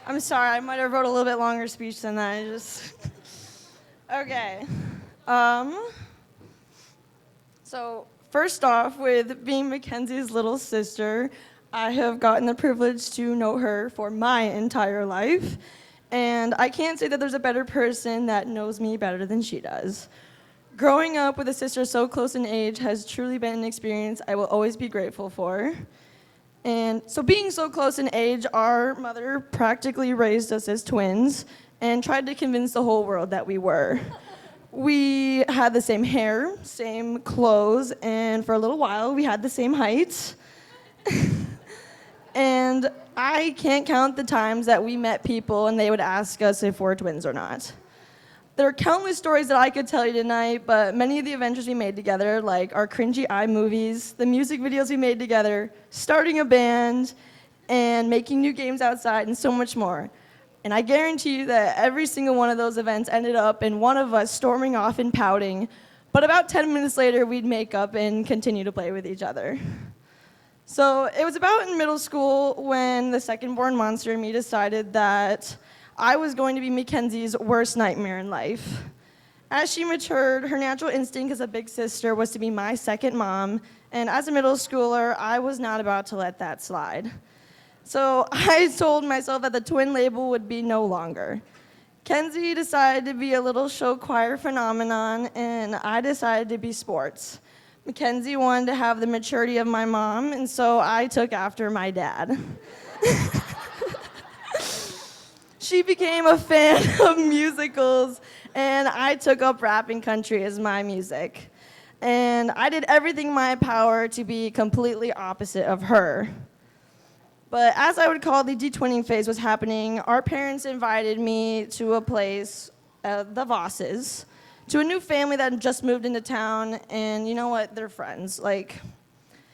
I'm sorry, I might have wrote a little bit longer speech than that. Okay. Um, so first off, with being Mackenzie's little sister, I have gotten the privilege to know her for my entire life. And I can't say that there's a better person that knows me better than she does. Growing up with a sister so close in age has truly been an experience I will always be grateful for. And so being so close in age, our mother practically raised us as twins and tried to convince the whole world that we were. We had the same hair, same clothes, and for a little while we had the same height. And I can't count the times that we met people and they would ask us if we're twins or not. There are countless stories that I could tell you tonight, but many of the adventures we made together, like our cringy iMovies, the music videos we made together, starting a band, and making new games outside, and so much more. And I guarantee you that every single one of those events ended up in one of us storming off and pouting, but about 10 minutes later, we'd make up and continue to play with each other. So it was about in middle school when the second-born monster in me decided that I was going to be Mackenzie's worst nightmare in life. As she matured, her natural instinct as a big sister was to be my second mom, and as a middle schooler, I was not about to let that slide. So I told myself that the twin label would be no longer. Kenzie decided to be a little show choir phenomenon, and I decided to be sports. Mackenzie wanted to have the maturity of my mom, and so I took after my dad. She became a fan of musicals, and I took up rap and country as my music. And I did everything in my power to be completely opposite of her. But as I would call the de-twinning phase was happening, our parents invited me to a place, the Vosses, to a new family that had just moved into town, and you know what? They're friends. Like,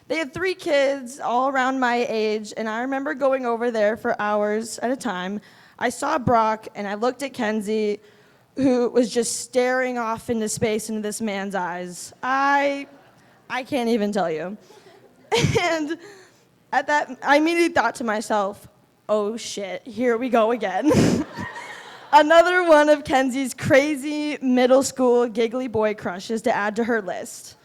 they had 3 kids all around my age, and I remember going over there for hours at a time. I saw Brock, and I looked at Kenzie, who was just staring off into space into this man's eyes. I can't even tell you. And at that, I immediately thought to myself, oh shit, here we go again. Another one of Kenzie's crazy middle school giggly boy crushes to add to her list.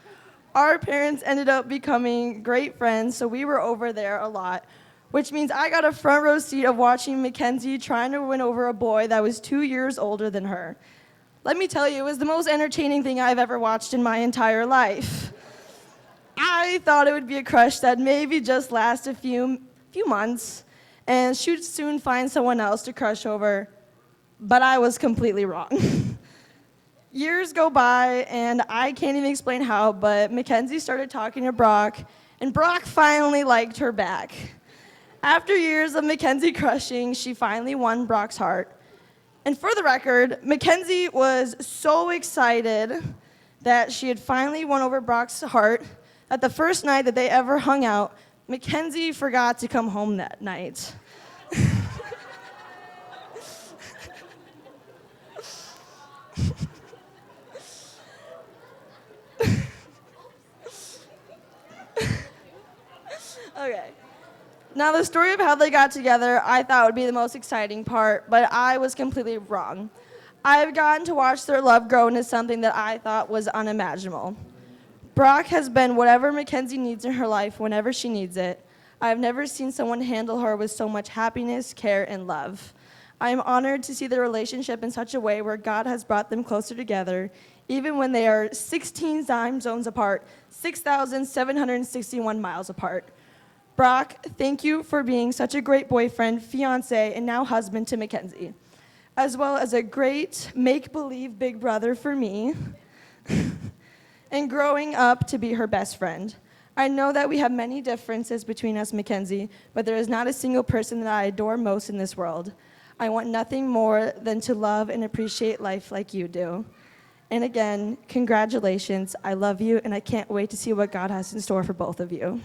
Our parents ended up becoming great friends, so we were over there a lot, which means I got a front row seat of watching Mackenzie trying to win over a boy that was 2 years older than her. Let me tell you, it was the most entertaining thing I've ever watched in my entire life. I thought it would be a crush that maybe just last a few months, and she'd soon find someone else to crush over. But I was completely wrong. Years go by, and I can't even explain how, but Mackenzie started talking to Brock, and Brock finally liked her back. After years of Mackenzie crushing, she finally won Brock's heart. And for the record, Mackenzie was so excited that she had finally won over Brock's heart that the first night that they ever hung out, Mackenzie forgot to come home that night. Okay. Now, the story of how they got together I thought would be the most exciting part, but I was completely wrong. I've gotten to watch their love grow into something that I thought was unimaginable. Brock has been whatever Mackenzie needs in her life whenever she needs it. I've never seen someone handle her with so much happiness, care, and love. I am honored to see their relationship in such a way where God has brought them closer together, even when they are 16 time zones apart, 6,761 miles apart. Brock, thank you for being such a great boyfriend, fiancé, and now husband to Mackenzie, as well as a great make-believe big brother for me, and growing up to be her best friend. I know that we have many differences between us, Mackenzie, but there is not a single person that I adore most in this world. I want nothing more than to love and appreciate life like you do. And again, congratulations. I love you, and I can't wait to see what God has in store for both of you.